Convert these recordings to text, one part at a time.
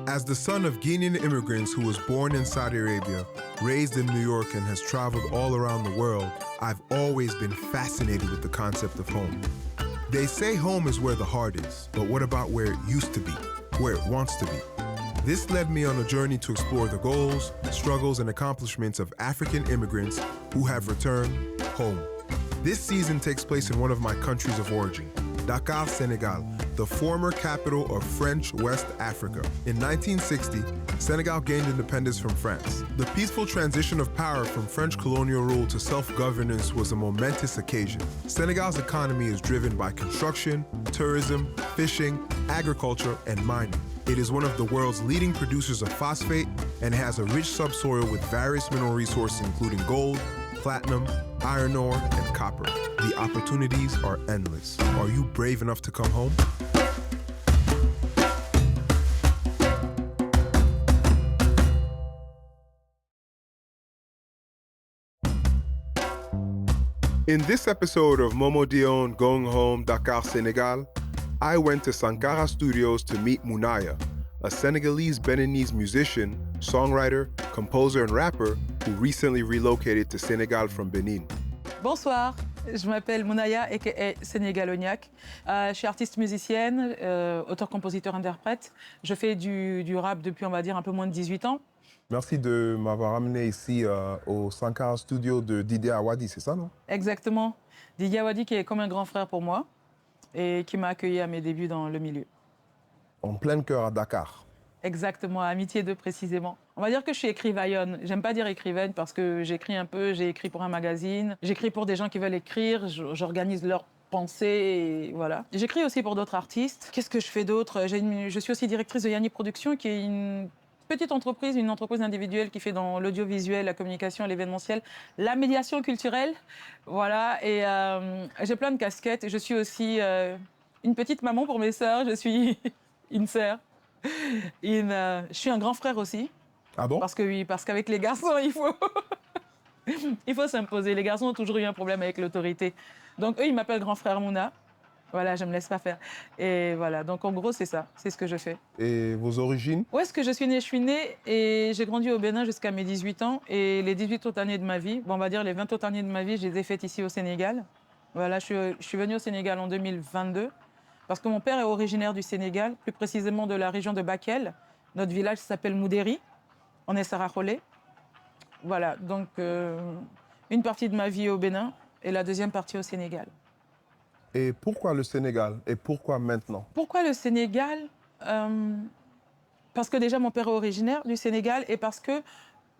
As the son of Guinean immigrants who was born in Saudi Arabia, raised in New York, and has traveled all around the world, I've always been fascinated with the concept of home. They say home is where the heart is, but what about where it used to be, where it wants to be? This led me on a journey to explore the goals, struggles, and accomplishments of African immigrants who have returned home. This season takes place in one of my countries of origin, Dakar, Senegal, the former capital of French West Africa. In 1960, Senegal gained independence from France. The peaceful transition of power from French colonial rule to self-governance was a momentous occasion. Senegal's economy is driven by construction, tourism, fishing, agriculture, and mining. It is one of the world's leading producers of phosphate and has a rich subsoil with various mineral resources including gold, platinum, iron ore, and copper. The opportunities are endless. Are you brave enough to come home? In this episode of Momo Dion Going Home Dakar, Senegal, I went to Sankara Studios to meet Mounaya, a Senegalese-Beninese musician, songwriter, composer, and rapper who recently relocated to Senegal from Benin. Bonsoir, je m'appelle Mounaya, aka Sénégalognac. Je suis artiste musicienne, auteur, compositeur, interprète. Je fais du rap depuis, on va dire, un peu moins de 18 ans. Merci de m'avoir amené ici au Sankara Studio de Didier Awadi, c'est ça, non? Exactement. Didier Awadi qui est comme un grand frère pour moi et qui m'a accueilli à mes débuts dans le milieu. En plein cœur à Dakar. Exactement, à Amitié 2 précisément. On va dire que je suis écrivaillonne. J'aime pas dire écrivaine parce que j'écris un peu, j'ai écrit pour un magazine, j'écris pour des gens qui veulent écrire, j'organise leurs pensées et voilà. J'écris aussi pour d'autres artistes. Qu'est-ce que je fais d'autre? Je suis aussi directrice de Yanni Productions qui est une petite entreprise, une entreprise individuelle qui fait dans l'audiovisuel, la communication, l'événementiel, la médiation culturelle. Voilà, et j'ai plein de casquettes. Je suis aussi une petite maman pour mes sœurs, je suis une sœur. Je suis un grand frère aussi. Ah bon? Parce que oui, parce qu'avec les garçons, il faut s'imposer. Les garçons ont toujours eu un problème avec l'autorité. Donc eux, ils m'appellent grand frère Mouna. Voilà, je ne me laisse pas faire. Et voilà, donc en gros, c'est ça, c'est ce que je fais. Et vos origines? Où est-ce que je suis née? Je suis née et j'ai grandi au Bénin jusqu'à mes 18 ans. Et les 18 autres années de ma vie, bon, on va dire les 20 autres années de ma vie, je les ai faites ici au Sénégal. Voilà, je suis venue au Sénégal en 2022 parce que mon père est originaire du Sénégal, plus précisément de la région de Bakel. Notre village s'appelle Moudéri, on est Saraholé. Voilà, donc une partie de ma vie au Bénin et la deuxième partie au Sénégal. Et pourquoi le Sénégal? Et pourquoi maintenant? Pourquoi le Sénégal? Parce que déjà, mon père est originaire du Sénégal et parce que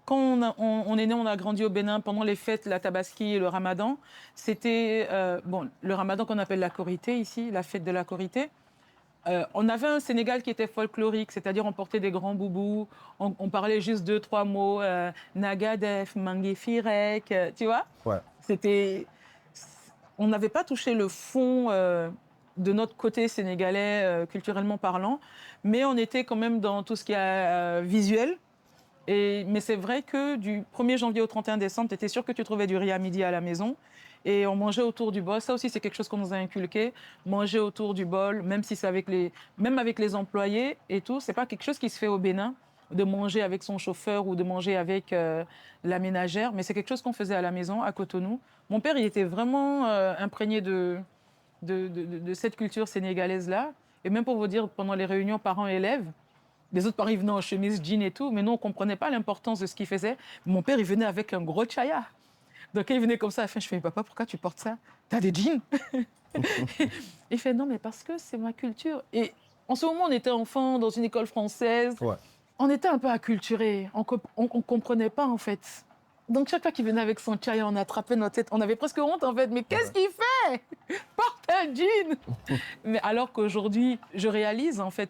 quand on est né, on a grandi au Bénin pendant les fêtes, la Tabaski et le Ramadan. C'était le Ramadan qu'on appelle la Korité ici, la fête de la Korité. On avait un Sénégal qui était folklorique, c'est-à-dire on portait des grands boubous, on parlait juste 2-3 mots, Nagadef, Mangefirek, tu vois? Ouais. On n'avait pas touché le fond de notre côté sénégalais, culturellement parlant, mais on était quand même dans tout ce qui est visuel. Mais c'est vrai que du 1er janvier au 31 décembre, tu étais sûr que tu trouvais du riz à midi à la maison. Et on mangeait autour du bol. Ça aussi, c'est quelque chose qu'on nous a inculqué. Manger autour du bol, même si c'est même avec les employés et tout. C'est pas quelque chose qui se fait au Bénin, de manger avec son chauffeur ou de manger avec la ménagère. Mais c'est quelque chose qu'on faisait à la maison, à Cotonou. Mon père, il était vraiment imprégné de cette culture sénégalaise-là. Et même pour vous dire, pendant les réunions parents-élèves, les autres parents, ils venaient en chemise, jean et tout, mais nous, on ne comprenait pas l'importance de ce qu'il faisait. Mon père, il venait avec un gros chaya. Donc, il venait comme ça à la fin, je fais, papa, pourquoi tu portes ça? T'as des jeans? Il fait, non, mais parce que c'est ma culture. Et en ce moment, on était enfant dans une école française. Ouais. On était un peu acculturés. On ne comprenait pas, en fait. Donc, chaque fois qu'il venait avec son chaya, on attrapait notre tête. On avait presque honte, en fait. Mais qu'est-ce qu'il fait? Porte un jean! Mais alors qu'aujourd'hui, je réalise, en fait,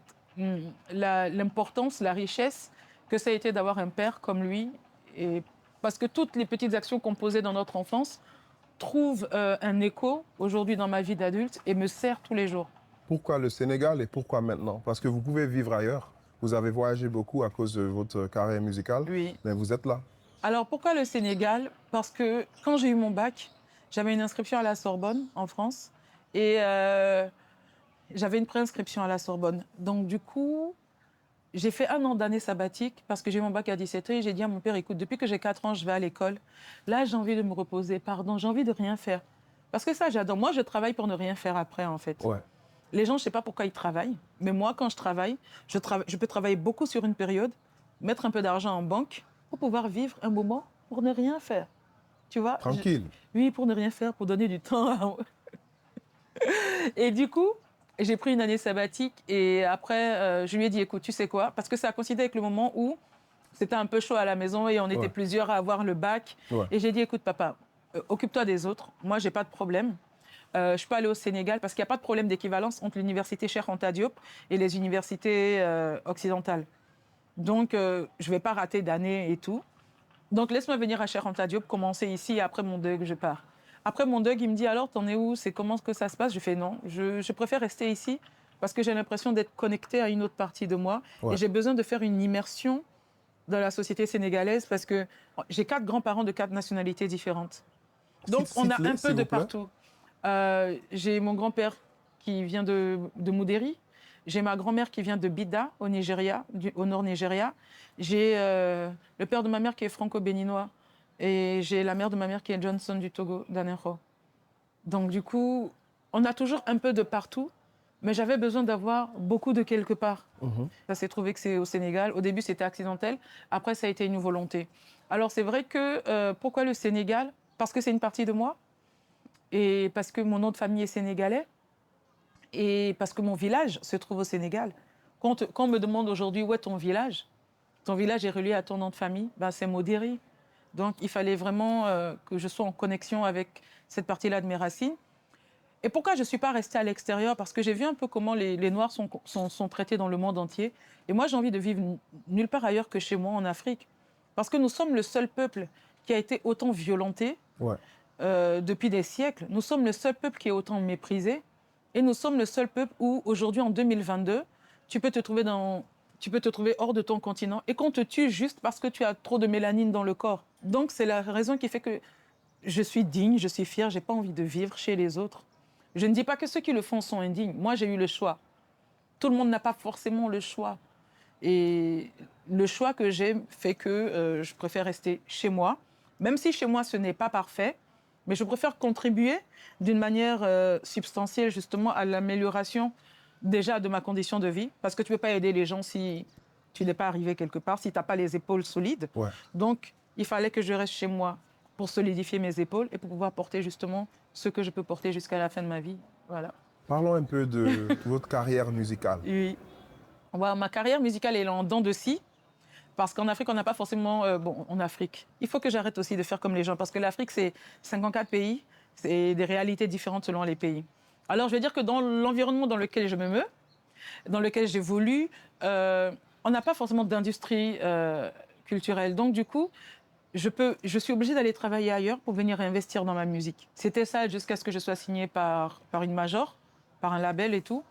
l'importance, la richesse que ça a été d'avoir un père comme lui. Et parce que toutes les petites actions qu'on posait dans notre enfance trouvent un écho aujourd'hui dans ma vie d'adulte et me servent tous les jours. Pourquoi le Sénégal et pourquoi maintenant? Parce que vous pouvez vivre ailleurs. Vous avez voyagé beaucoup à cause de votre carrière musicale, Oui. mais vous êtes là. Alors pourquoi le Sénégal? Parce que quand j'ai eu mon bac, j'avais une inscription à la Sorbonne en France et j'avais une préinscription à la Sorbonne. Donc du coup, j'ai fait 1 an d'année sabbatique parce que j'ai eu mon bac à 17 ans et j'ai dit à mon père, écoute, depuis que j'ai 4 ans, je vais à l'école. Là, j'ai envie de me reposer, pardon, j'ai envie de rien faire. Parce que ça, j'adore. Moi, je travaille pour ne rien faire après, en fait. Ouais. Les gens, je ne sais pas pourquoi ils travaillent, mais moi, quand je travaille, je peux travailler beaucoup sur une période, mettre un peu d'argent en banque pour pouvoir vivre un moment pour ne rien faire. Tu vois? Tranquille. Oui, pour ne rien faire, pour donner du temps à... Et du coup, j'ai pris une année sabbatique et après, je lui ai dit, écoute, tu sais quoi? Parce que ça a coïncidé avec le moment où c'était un peu chaud à la maison et on était plusieurs à avoir le bac. Ouais. Et j'ai dit, écoute, papa, occupe-toi des autres. Moi, j'ai pas de problème. Je peux aller au Sénégal parce qu'il n'y a pas de problème d'équivalence entre l'université Cheikh Anta Diop et les universités occidentales. Donc, je ne vais pas rater d'année et tout. Donc, laisse-moi venir à Cheikh Anta Diop, commencer ici et après mon DUG, je pars. Après mon DUG, il me dit, alors, t'en es où? C'est comment que ça se passe? Je fais non, je préfère rester ici parce que j'ai l'impression d'être connectée à une autre partie de moi et j'ai besoin de faire une immersion dans la société sénégalaise parce que j'ai 4 grands-parents de 4 nationalités différentes. Donc, on a un peu de partout. J'ai mon grand-père qui vient de Moudéri. J'ai ma grand-mère qui vient de Bida, au Nigeria, au nord Nigeria. J'ai le père de ma mère qui est franco-béninois. Et j'ai la mère de ma mère qui est Johnson du Togo, d'Anenro. Donc, du coup, on a toujours un peu de partout. Mais j'avais besoin d'avoir beaucoup de quelque part. Ça s'est trouvé que c'est au Sénégal. Au début, c'était accidentel. Après, ça a été une volonté. Alors, c'est vrai que pourquoi le Sénégal? Parce que c'est une partie de moi. Et parce que mon nom de famille est sénégalais. Et parce que mon village se trouve au Sénégal. Quand on me demande aujourd'hui où est ton village est relié à ton nom de famille, ben, c'est Modéry. Donc, il fallait vraiment que je sois en connexion avec cette partie-là de mes racines. Et pourquoi je ne suis pas restée à l'extérieur? Parce que j'ai vu un peu comment les Noirs sont traités dans le monde entier. Et moi, j'ai envie de vivre nulle part ailleurs que chez moi, en Afrique. Parce que nous sommes le seul peuple qui a été autant violenté depuis des siècles. Nous sommes le seul peuple qui est autant méprisé. Et nous sommes le seul peuple où, aujourd'hui, en 2022, tu peux te trouver hors de ton continent et qu'on te tue juste parce que tu as trop de mélanine dans le corps. Donc, c'est la raison qui fait que je suis digne, je suis fière, je n'ai pas envie de vivre chez les autres. Je ne dis pas que ceux qui le font sont indignes. Moi, j'ai eu le choix. Tout le monde n'a pas forcément le choix. Et le choix que j'ai fait que je préfère rester chez moi, même si chez moi, ce n'est pas parfait, mais je préfère contribuer d'une manière substantielle, justement, à l'amélioration déjà de ma condition de vie. Parce que tu ne peux pas aider les gens si tu n'es pas arrivé quelque part, si tu n'as pas les épaules solides. Donc, il fallait que je reste chez moi pour solidifier mes épaules et pour pouvoir porter justement ce que je peux porter jusqu'à la fin de ma vie. Voilà. Parlons un peu de votre carrière musicale. Oui. Ma carrière musicale est en dents de scie. Parce qu'en Afrique, on n'a pas forcément... en Afrique, il faut que j'arrête aussi de faire comme les gens. Parce que l'Afrique, c'est 54 pays. C'est des réalités différentes selon les pays. Alors, je vais dire que dans l'environnement dans lequel je me meus, dans lequel j'évolue, on n'a pas forcément d'industrie culturelle. Donc, du coup, je suis obligée d'aller travailler ailleurs pour venir investir dans ma musique. C'était ça jusqu'à ce que je sois signée par une major, par un label et tout.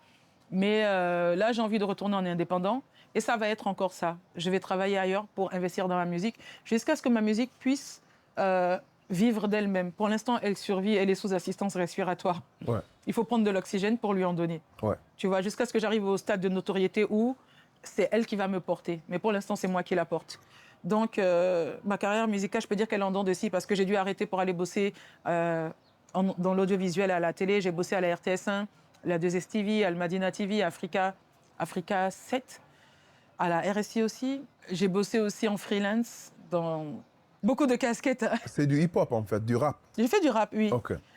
Mais là, j'ai envie de retourner en indépendant. Et ça va être encore ça. Je vais travailler ailleurs pour investir dans ma musique jusqu'à ce que ma musique puisse vivre d'elle-même. Pour l'instant, elle survit, elle est sous assistance respiratoire. Il faut prendre de l'oxygène pour lui en donner. Tu vois, jusqu'à ce que j'arrive au stade de notoriété où c'est elle qui va me porter. Mais pour l'instant, c'est moi qui la porte. Donc, ma carrière musicale, je peux dire qu'elle est en dents de scie parce que j'ai dû arrêter pour aller bosser dans l'audiovisuel à la télé. J'ai bossé à la RTS1, la 2S TV, Al Madina TV, Africa 7. À la RSI aussi. J'ai bossé aussi en freelance dans beaucoup de casquettes. C'est du hip-hop en fait, du rap. J'ai fait du rap, oui.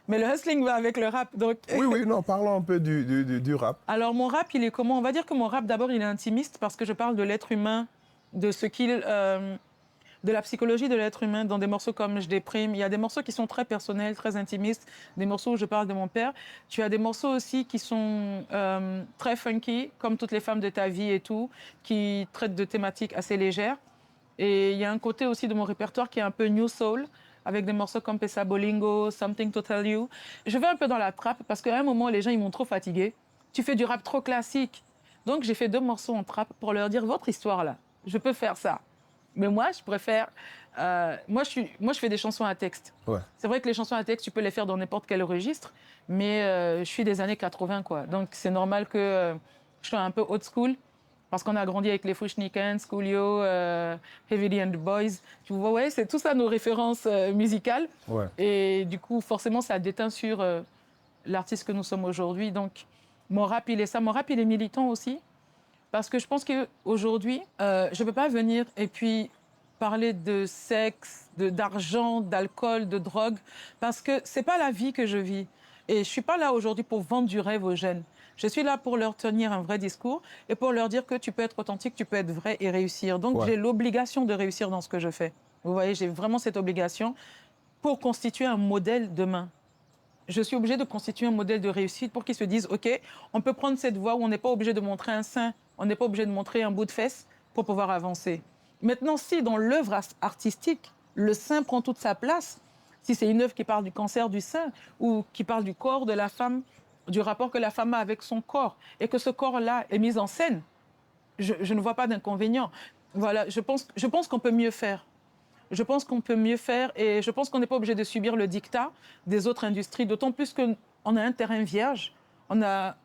Mais le hustling va avec le rap. Donc... Oui, non, parlons un peu du rap. Alors mon rap, il est comment? On va dire que mon rap, d'abord, il est intimiste parce que je parle de l'être humain, de ce qu'il... de la psychologie de l'être humain dans des morceaux comme Je déprime. Il y a des morceaux qui sont très personnels, très intimistes, des morceaux où je parle de mon père. Tu as des morceaux aussi qui sont très funky, comme Toutes les femmes de ta vie et tout, qui traitent de thématiques assez légères. Et il y a un côté aussi de mon répertoire qui est un peu new soul, avec des morceaux comme Pesa Bolingo, Something to Tell You. Je vais un peu dans la trappe parce qu'à un moment, les gens ils m'ont trop fatiguée. Tu fais du rap trop classique. Donc j'ai fait 2 morceaux en trappe pour leur dire votre histoire là, je peux faire ça. Mais moi, je préfère... moi, je fais des chansons à texte. C'est vrai que les chansons à texte, tu peux les faire dans n'importe quel registre, mais je suis des années 80, quoi. Donc, c'est normal que je sois un peu old school Parce qu'on a grandi avec les Fushnikens, Coolio, Heavily and the Boys. Tu vois, ouais, c'est tout ça nos références musicales. Ouais. Et du coup, forcément, ça déteint sur l'artiste que nous sommes aujourd'hui. Donc, mon rap, il est ça. Mon rap, il est militant aussi. Parce que je pense qu'aujourd'hui, je ne peux pas venir et puis parler de sexe, d'argent, d'alcool, de drogue, parce que ce n'est pas la vie que je vis. Et je ne suis pas là aujourd'hui pour vendre du rêve aux jeunes. Je suis là pour leur tenir un vrai discours et pour leur dire que tu peux être authentique, tu peux être vrai et réussir. Donc, j'ai l'obligation de réussir dans ce que je fais. Vous voyez, j'ai vraiment cette obligation pour constituer un modèle demain. Je suis obligée de constituer un modèle de réussite pour qu'ils se disent, OK, on peut prendre cette voie où on n'est pas obligé de montrer un sein, on n'est pas obligé de montrer un bout de fesse pour pouvoir avancer. Maintenant, si dans l'œuvre artistique, le sein prend toute sa place, si c'est une œuvre qui parle du cancer du sein ou qui parle du corps de la femme, du rapport que la femme a avec son corps, et que ce corps-là est mis en scène, je ne vois pas d'inconvénient. Voilà, je pense qu'on peut mieux faire. Je pense qu'on peut mieux faire et je pense qu'on n'est pas obligé de subir le diktat des autres industries, d'autant plus qu'on a un terrain vierge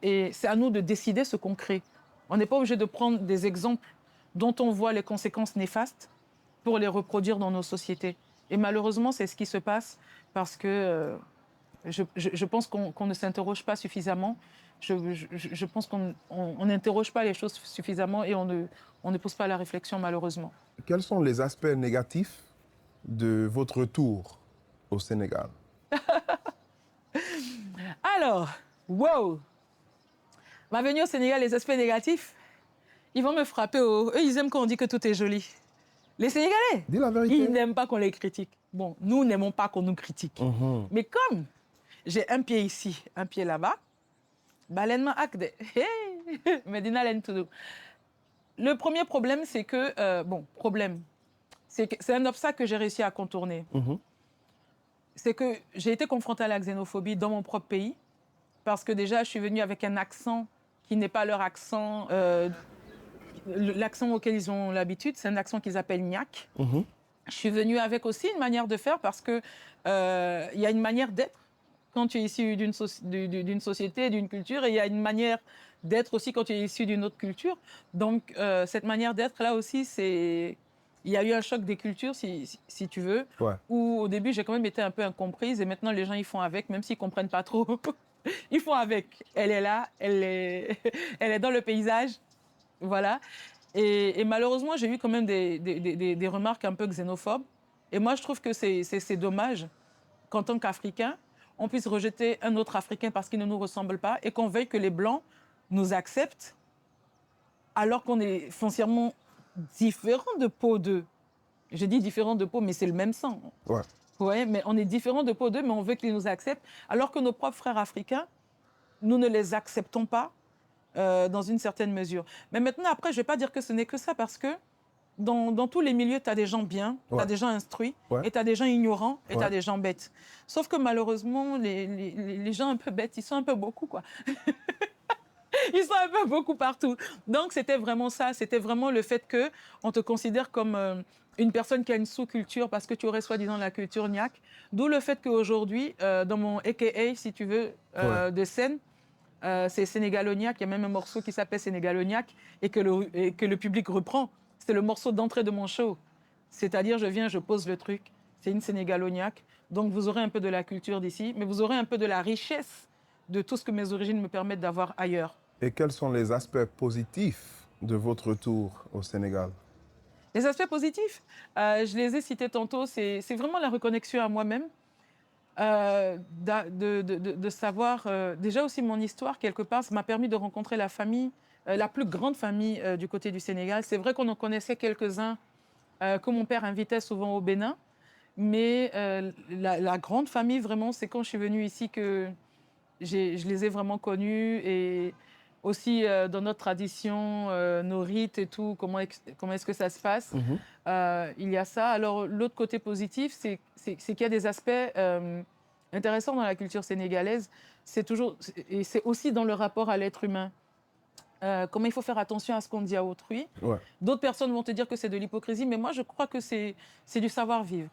et c'est à nous de décider ce qu'on crée. On n'est pas obligé de prendre des exemples dont on voit les conséquences néfastes pour les reproduire dans nos sociétés. Et malheureusement, c'est ce qui se passe parce que je pense qu'on ne s'interroge pas suffisamment. Je pense qu'on n'interroge pas les choses suffisamment et on ne pose pas la réflexion, malheureusement. Quels sont les aspects négatifs de votre retour au Sénégal? Alors, wow! Ma venue au Sénégal, les aspects négatifs, ils vont me frapper. Eux, ils aiment quand on dit que tout est joli. Les Sénégalais, Dis la vérité. ils n'aiment pas qu'on les critique. Bon, nous n'aimons pas qu'on nous critique. Mais comme j'ai un pied ici, un pied là-bas, baleine ma akde. Hey! Medina len tout. Le premier problème, c'est que... c'est un obstacle que j'ai réussi à contourner. C'est que j'ai été confrontée à la xénophobie dans mon propre pays, parce que déjà, je suis venue avec un accent qui n'est pas leur accent, l'accent auquel ils ont l'habitude, c'est un accent qu'ils appellent Niak. Je suis venue avec aussi une manière de faire, parce qu'il y a une manière d'être quand tu es issu d'une société, d'une culture, et il y a une manière d'être aussi quand tu es issu d'une autre culture. Donc, cette manière d'être, là aussi, il y a eu un choc des cultures, si tu veux, où au début, j'ai quand même été un peu incomprise, et maintenant, les gens, ils font avec, même s'ils ne comprennent pas trop. Ils font avec. Elle est là, elle est dans le paysage, voilà. Et malheureusement, j'ai eu quand même des remarques un peu xénophobes. Et moi, je trouve que c'est dommage qu'en tant qu'Africains, on puisse rejeter un autre Africain parce qu'il ne nous ressemble pas et qu'on veuille que les Blancs nous acceptent alors qu'on est foncièrement différents de peau d'eux. Je dis différents de peau, mais c'est le même sang. Ouais, mais on est différents de peau d'eux, mais on veut qu'ils nous acceptent, alors que nos propres frères africains, nous ne les acceptons pas dans une certaine mesure. Mais maintenant, après, je ne vais pas dire que ce n'est que ça, parce que dans tous les milieux, tu as des gens bien, tu as des gens instruits, et tu as des gens ignorants, et tu as des gens bêtes. Sauf que malheureusement, les gens un peu bêtes, ils sont un peu beaucoup, quoi. Ils sont un peu beaucoup partout. Donc, c'était vraiment ça. C'était vraiment le fait qu'on te considère comme une personne qui a une sous-culture parce que tu aurais soi-disant la culture Niak. D'où le fait qu'aujourd'hui, dans mon AKA, si tu veux, de scène, c'est Sénégaloniac. Il y a même un morceau qui s'appelle Sénégaloniac et que le public reprend. C'est le morceau d'entrée de mon show. C'est-à-dire, je viens, je pose le truc. C'est une Sénégaloniac. Donc, vous aurez un peu de la culture d'ici, mais vous aurez un peu de la richesse de tout ce que mes origines me permettent d'avoir ailleurs. Et quels sont les aspects positifs de votre retour au Sénégal? Les aspects positifs, je les ai cités tantôt, c'est vraiment la reconnexion à moi-même, de savoir, déjà aussi mon histoire, quelque part, ça m'a permis de rencontrer la famille, la plus grande famille du côté du Sénégal. C'est vrai qu'on en connaissait quelques-uns que mon père invitait souvent au Bénin, mais la grande famille, vraiment, c'est quand je suis venue ici que je les ai vraiment connus, et aussi dans notre tradition, nos rites et tout, comment est-ce que ça se passe. Il y a ça. Alors, l'autre côté positif, c'est qu'il y a des aspects intéressants dans la culture sénégalaise. Et c'est aussi dans le rapport à l'être humain. Comment il faut faire attention à ce qu'on dit à autrui. D'autres personnes vont te dire que c'est de l'hypocrisie, mais moi, je crois que c'est du savoir-vivre.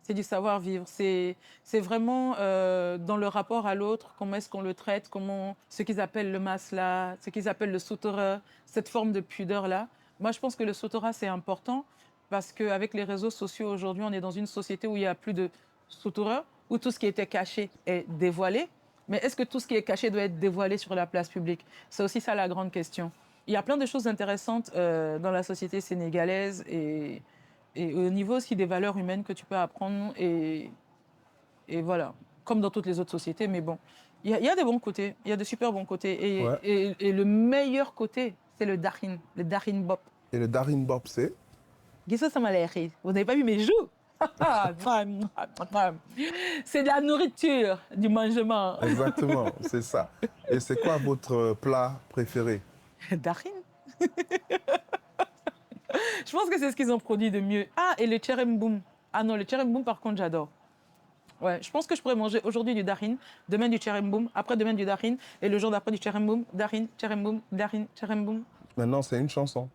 C'est du savoir-vivre. C'est vraiment dans le rapport à l'autre, comment est-ce qu'on le traite, comment ce qu'ils appellent le masla, ce qu'ils appellent le sutura, cette forme de pudeur-là. Moi, je pense que le sutura, c'est important parce qu'avec les réseaux sociaux aujourd'hui, on est dans une société où il n'y a plus de sutura, où tout ce qui était caché est dévoilé. Mais est-ce que tout ce qui est caché doit être dévoilé sur la place publique? C'est aussi ça la grande question. Il y a plein de choses intéressantes dans la société sénégalaise et au niveau aussi des valeurs humaines que tu peux apprendre. Et voilà, comme dans toutes les autres sociétés. Mais bon, il y a des bons côtés, il y a de super bons côtés. Ouais. Et le meilleur côté, c'est le darin bop. Et le Darin Bop, c'est? Guissa Samalehi, vous n'avez pas vu mes joues? C'est de la nourriture, du mangement. Exactement, c'est ça. Et c'est quoi votre plat préféré? Darin. Je pense que c'est ce qu'ils ont produit de mieux. Ah, et le tcheremboum. Ah non, le tcheremboum, par contre, j'adore. Ouais, je pense que je pourrais manger aujourd'hui du darin, demain du tcheremboum, après-demain du darin, et le jour d'après du tcheremboum, darin, tcheremboum. Maintenant, c'est une chanson.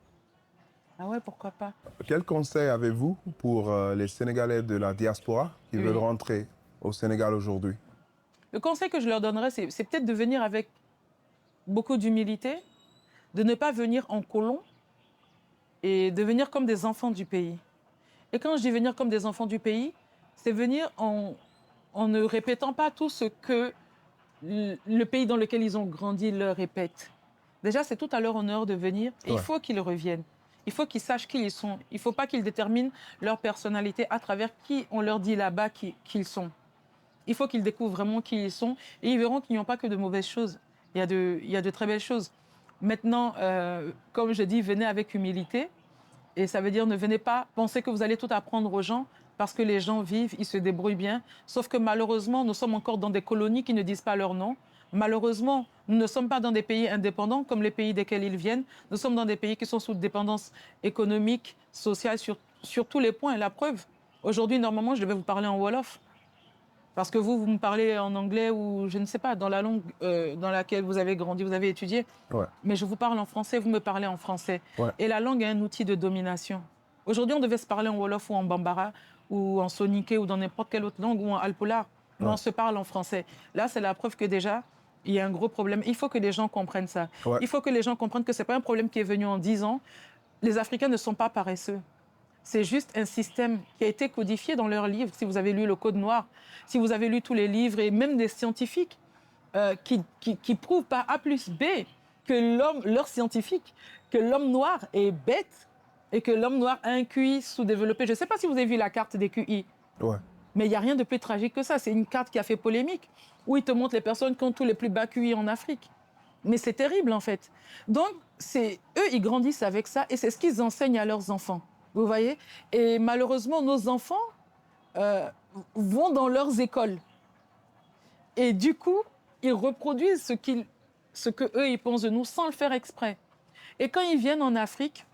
Ah ouais, pourquoi pas? Quel conseil avez-vous pour les Sénégalais de la diaspora qui veulent rentrer au Sénégal aujourd'hui? Le conseil que je leur donnerais, c'est peut-être de venir avec beaucoup d'humilité, de ne pas venir en colon et de venir comme des enfants du pays. Et quand je dis venir comme des enfants du pays, c'est venir en ne répétant pas tout ce que le pays dans lequel ils ont grandi leur répète. Déjà, c'est tout à leur honneur de venir et il faut qu'ils reviennent. Il faut qu'ils sachent qui ils sont. Il ne faut pas qu'ils déterminent leur personnalité à travers qui on leur dit là-bas qu'ils sont. Il faut qu'ils découvrent vraiment qui ils sont et ils verront qu'ils n'y ont pas que de mauvaises choses. Il y a de très belles choses. Maintenant, comme je dis, venez avec humilité. Et ça veut dire ne venez pas penser que vous allez tout apprendre aux gens parce que les gens vivent, ils se débrouillent bien. Sauf que malheureusement, nous sommes encore dans des colonies qui ne disent pas leur nom. Malheureusement, nous ne sommes pas dans des pays indépendants comme les pays desquels ils viennent. Nous sommes dans des pays qui sont sous dépendance économique, sociale, sur tous les points. La preuve, aujourd'hui, normalement, je devais vous parler en Wolof. Parce que vous me parlez en anglais ou je ne sais pas, dans la langue dans laquelle vous avez grandi, vous avez étudié. Ouais. Mais je vous parle en français, vous me parlez en français. Ouais. Et la langue est un outil de domination. Aujourd'hui, on devait se parler en Wolof ou en Bambara ou en Soninké ou dans n'importe quelle autre langue ou en Alpolar. Mais on se parle en français. Là, c'est la preuve que déjà, il y a un gros problème. Il faut que les gens comprennent ça. Ouais. Il faut que les gens comprennent que ce n'est pas un problème qui est venu en 10 ans. Les Africains ne sont pas paresseux. C'est juste un système qui a été codifié dans leurs livres. Si vous avez lu le Code noir, si vous avez lu tous les livres et même des scientifiques qui prouvent par A plus B que l'homme, leurs scientifiques, que l'homme noir est bête et que l'homme noir a un QI sous-développé. Je ne sais pas si vous avez vu la carte des QI. Ouais. Mais il n'y a rien de plus tragique que ça. C'est une carte qui a fait polémique, où il te montre les personnes qui ont tous les plus bas QI en Afrique. Mais c'est terrible, en fait. Donc, eux, ils grandissent avec ça et c'est ce qu'ils enseignent à leurs enfants. Vous voyez? Et malheureusement, nos enfants vont dans leurs écoles. Et du coup, ils reproduisent ce que eux ils pensent de nous sans le faire exprès. Et quand ils viennent en Afrique,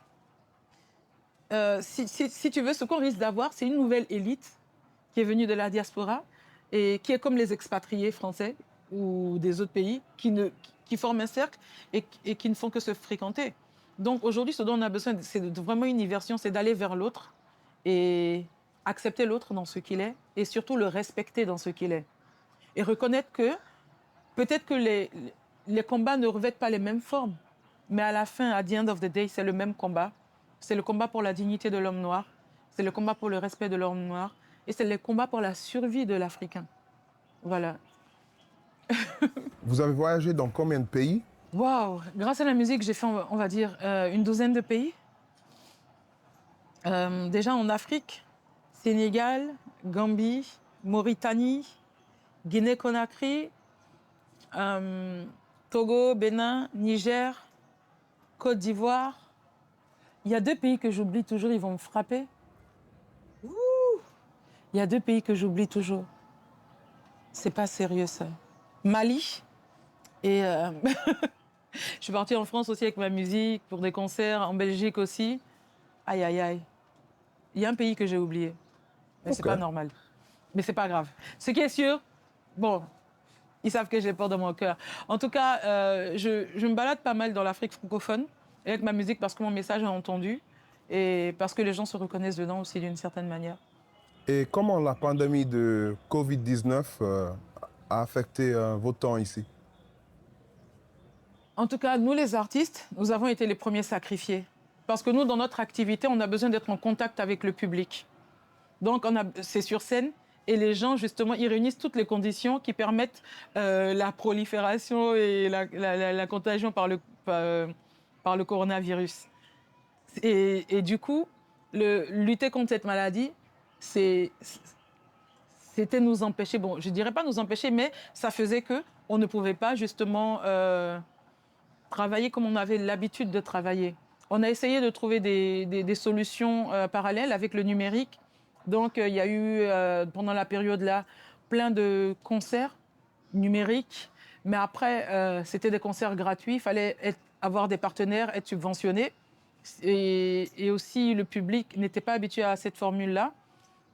si tu veux, ce qu'on risque d'avoir, c'est une nouvelle élite qui est venue de la diaspora et qui est comme les expatriés français ou des autres pays qui forment un cercle et qui ne font que se fréquenter. Donc aujourd'hui, ce dont on a besoin, c'est vraiment une inversion, c'est d'aller vers l'autre et accepter l'autre dans ce qu'il est et surtout le respecter dans ce qu'il est. Et reconnaître que peut-être que les combats ne revêtent pas les mêmes formes, mais à la fin, à the end of the day, c'est le même combat. C'est le combat pour la dignité de l'homme noir, c'est le combat pour le respect de l'homme noir et c'est le combat pour la survie de l'Africain. Voilà. Vous avez voyagé dans combien de pays? Waouh! Grâce à la musique, j'ai fait, on va dire, une douzaine de pays. Déjà en Afrique, Sénégal, Gambie, Mauritanie, Guinée-Conakry, Togo, Bénin, Niger, Côte d'Ivoire. Il y a 2 pays que j'oublie toujours, ils vont me frapper. Ouh! Il y a 2 pays que j'oublie toujours. C'est pas sérieux ça. Mali et je suis partie en France aussi avec ma musique pour des concerts, en Belgique aussi. Aïe aïe aïe. Il y a un pays que j'ai oublié, mais c'est pas normal. Mais c'est pas grave. Ce qui est sûr, bon, ils savent que j'ai peur dans mon cœur. En tout cas, je me balade pas mal dans l'Afrique francophone avec ma musique parce que mon message est entendu et parce que les gens se reconnaissent dedans aussi d'une certaine manière. Et comment la pandémie de Covid-19 a affecté votre temps ici? En tout cas, nous les artistes, nous avons été les premiers sacrifiés. Parce que nous, dans notre activité, on a besoin d'être en contact avec le public. Donc, c'est sur scène et les gens, justement, ils réunissent toutes les conditions qui permettent la prolifération et la contagion par le coronavirus. Et du coup, lutter contre cette maladie, c'était nous empêcher, bon, je ne dirais pas nous empêcher, mais ça faisait qu'on ne pouvait pas, justement, travailler comme on avait l'habitude de travailler. On a essayé de trouver des solutions parallèles avec le numérique. Donc, il y a eu, pendant la période-là, plein de concerts numériques. Mais après, c'était des concerts gratuits. Il fallait avoir des partenaires, être subventionné. Et aussi, le public n'était pas habitué à cette formule-là.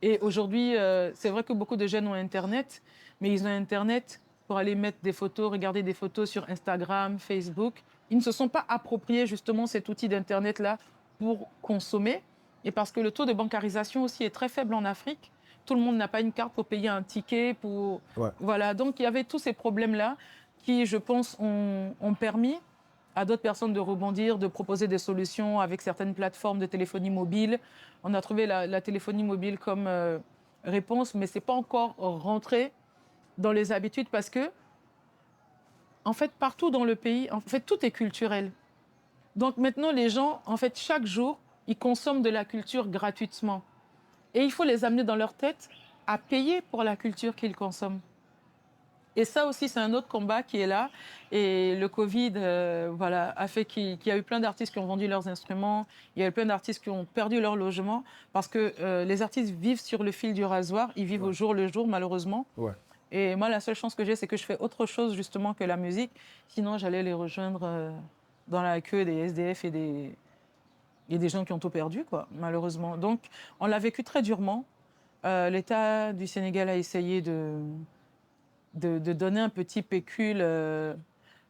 Et aujourd'hui, c'est vrai que beaucoup de jeunes ont Internet, mais ils ont Internet pour aller mettre des photos, regarder des photos sur Instagram, Facebook. Ils ne se sont pas appropriés justement cet outil d'Internet-là pour consommer. Et parce que le taux de bancarisation aussi est très faible en Afrique. Tout le monde n'a pas une carte pour payer un ticket. Ouais. Voilà. Donc il y avait tous ces problèmes-là qui, je pense, ont permis à d'autres personnes de rebondir, de proposer des solutions avec certaines plateformes de téléphonie mobile. On a trouvé la téléphonie mobile comme réponse, mais ce n'est pas encore rentré dans les habitudes parce que, en fait, partout dans le pays, en fait, tout est culturel. Donc maintenant, les gens, en fait, chaque jour, ils consomment de la culture gratuitement. Et il faut les amener dans leur tête à payer pour la culture qu'ils consomment. Et ça aussi, c'est un autre combat qui est là. Et le Covid a fait qu'il y a eu plein d'artistes qui ont vendu leurs instruments. Il y a eu plein d'artistes qui ont perdu leur logement. Parce que les artistes vivent sur le fil du rasoir. Ils vivent au jour le jour, malheureusement. Ouais. Et moi, la seule chance que j'ai, c'est que je fais autre chose, justement, que la musique. Sinon, j'allais les rejoindre dans la queue des SDF et des gens qui ont tout perdu, quoi, malheureusement. Donc, on l'a vécu très durement. L'État du Sénégal a essayé de donner un petit pécule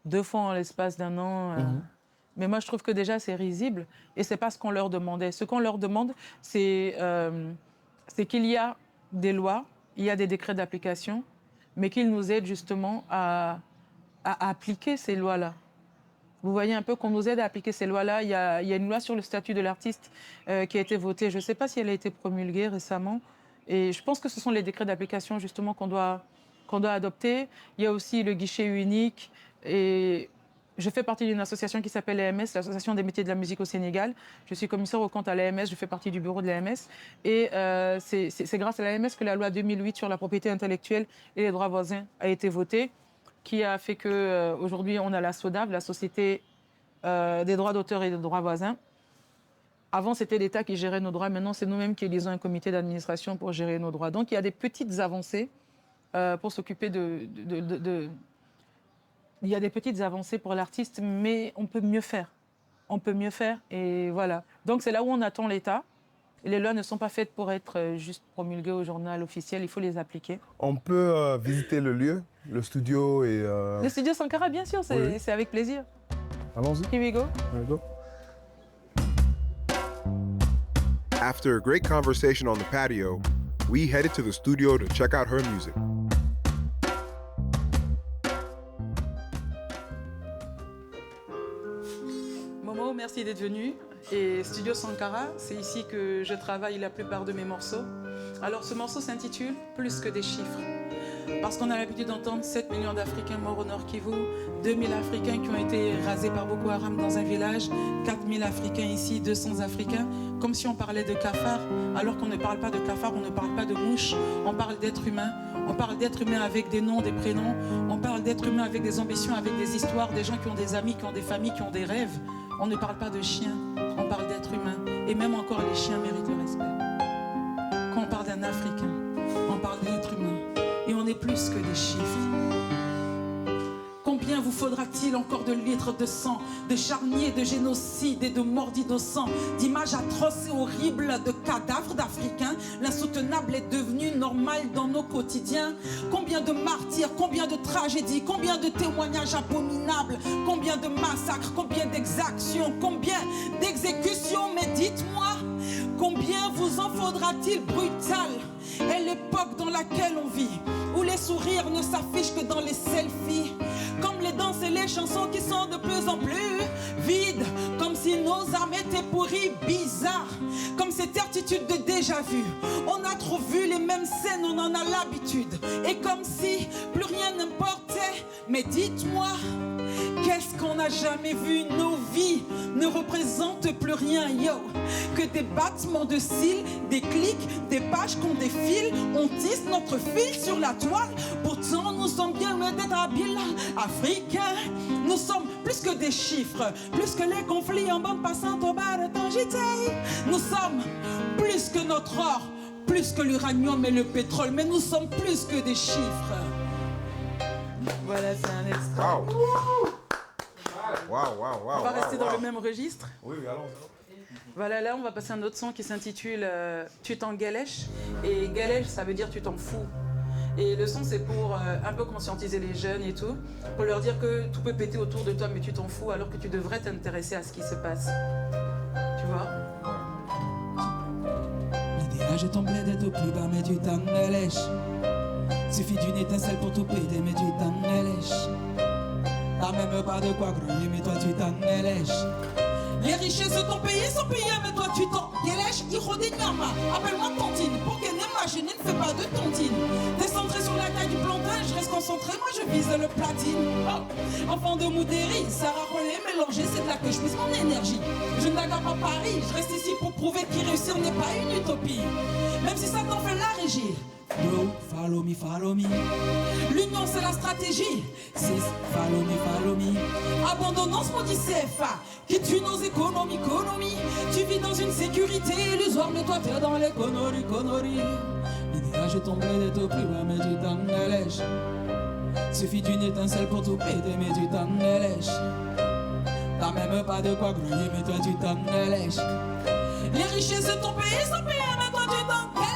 2 fois en l'espace d'1 an. Mais moi, je trouve que déjà, c'est risible. Et ce n'est pas ce qu'on leur demandait. Ce qu'on leur demande, c'est qu'il y a des lois, il y a des décrets d'application, mais qu'ils nous aident justement à appliquer ces lois-là. Vous voyez un peu qu'on nous aide à appliquer ces lois-là. Il y a une loi sur le statut de l'artiste qui a été votée. Je ne sais pas si elle a été promulguée récemment. Et je pense que ce sont les décrets d'application justement qu'on doit adopter. Il y a aussi le guichet unique. Et je fais partie d'une association qui s'appelle l'AMS, l'Association des métiers de la musique au Sénégal. Je suis commissaire aux comptes à l'AMS, je fais partie du bureau de l'AMS. Et c'est grâce à l'AMS que la loi 2008 sur la propriété intellectuelle et les droits voisins a été votée, qui a fait qu'aujourd'hui, on a la SODAV, la Société des droits d'auteur et des droits voisins. Avant, c'était l'État qui gérait nos droits. Maintenant, c'est nous-mêmes qui élisons un comité d'administration pour gérer nos droits. Donc, il y a des petites avancées pour s'occuper Il y a des petites avancées pour l'artiste, mais on peut mieux faire. On peut mieux faire, et voilà. Donc, c'est là où on attend l'État. Les lois ne sont pas faites pour être juste promulguées au journal officiel, il faut les appliquer. On peut visiter le lieu, le studio et... Le studio Sankara, bien sûr, c'est avec plaisir. Allons-y. Here we go. Here we go. After a great conversation on the patio, we headed to the studio to check out her music. Momo, merci d'être venu. Et Studio Sankara, c'est ici que je travaille la plupart de mes morceaux. Alors ce morceau s'intitule « Plus que des chiffres ». Parce qu'on a l'habitude d'entendre 7 millions d'Africains morts au Nord Kivu, 2000 Africains qui ont été rasés par Boko Haram dans un village, 4000 Africains ici, 200 Africains, comme si on parlait de cafards, alors qu'on ne parle pas de cafards, on ne parle pas de mouches, on parle d'êtres humains. On parle d'êtres humains avec des noms, des prénoms, on parle d'êtres humains avec des ambitions, avec des histoires, des gens qui ont des amis, qui ont des familles, qui ont des rêves. On ne parle pas de chiens, on parle d'êtres humains. Et même encore, les chiens méritent le respect. Quand on parle d'un Africain, on parle d'être humain. Et on est plus que des chiffres. Combien vous faudra-t-il encore de litres de sang, de charniers, de génocides et de morts d'innocents, d'images atroces et horribles de cadavres d'Africains? L'insoutenable est devenu normal dans nos quotidiens. Combien de martyrs, combien de tragédies, combien de témoignages abominables, combien de massacres, combien d'exactions, combien d'exécutions? Mais dites-moi, Combien vous en faudra-t-il brutal est l'époque dans laquelle on vit, où les sourires ne s'affichent que dans les selfies, comme les danses et les chansons qui sont de plus en plus vides, comme si nos âmes étaient pourries, bizarres, comme cette certitude de déjà-vu. On a trop vu les mêmes scènes, on en a l'habitude, et comme si plus rien n'importait. Mais dites-moi, qu'est-ce qu'on n'a jamais vu? Nos vies ne représentent plus rien, yo, que des battements de cils, des clics, des pages qu'on défile. On tisse notre fil sur la toile. Pourtant nous sommes bien loin d'être habiles. Africains, nous sommes plus que des chiffres, plus que les conflits en bande passante au bas de Tangité. Nous sommes plus que notre or, plus que l'uranium et le pétrole, mais nous sommes plus que des chiffres. Voilà, c'est un extrait. Wow. On va rester dans le même registre. Oui, allons. Voilà, là, on va passer à un autre son qui s'intitule Tu t'en galèches. Et galèche, ça veut dire tu t'en fous. Et le son, c'est pour un peu conscientiser les jeunes et tout, pour leur dire que tout peut péter autour de toi, mais tu t'en fous, alors que tu devrais t'intéresser à ce qui se passe. Tu vois? L'idéal, je tombais d'être au plus bas, mais tu t'en galèches. Suffit d'une étincelle pour tout péter, mais tu t'en galèches. T'as même pas de quoi gagner, mais toi tu t'en galèches. Les richesses de ton pays sont payées, mais toi tu t'en galèches. Irodi Nyama, appelle-moi Tantine. Pour qu'elle n'imagine, ne fais pas de tontine. T'es centré sur la taille du plantain, je reste concentré, moi je vise le platine. Oh. Enfant de Moudéry, Sarah Rollet mélangée, c'est de là que je puise mon énergie. Je n'agarre pas Paris, je reste ici pour prouver qu'y réussir n'est pas une utopie. Même si ça t'en fait la régie. Bro, follow me. L'union c'est la stratégie. Sis, follow me. Abandonnons ce maudit CFA qui tue nos économies. Tu vis dans une sécurité illusoire, mais toi t'es dans les conneries. L'idéal, je tombais d'être au plus bas, mais tu t'en galèches. Suffit d'une étincelle pour tout péter, mais tu t'en galèches. T'as même pas de quoi gagner, mais toi tu t'en galèches. Les richesses de ton pays sont payées, mais toi tu t'en galèches.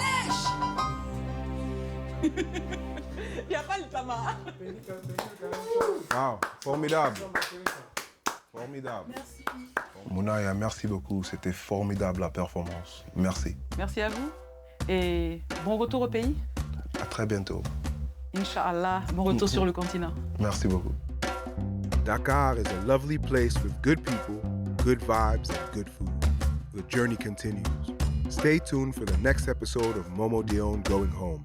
Il n'y a pas le tabac. Wow, formidable. Merci. Mounaya, merci beaucoup. C'était formidable la performance. Merci. Merci à vous et bon retour au pays. À très bientôt. Inch'Allah, bon retour sur le continent. Merci beaucoup. Dakar is a lovely place with good people, good vibes, and good food. The journey continues. Stay tuned for the next episode of Momo Dione Going Home.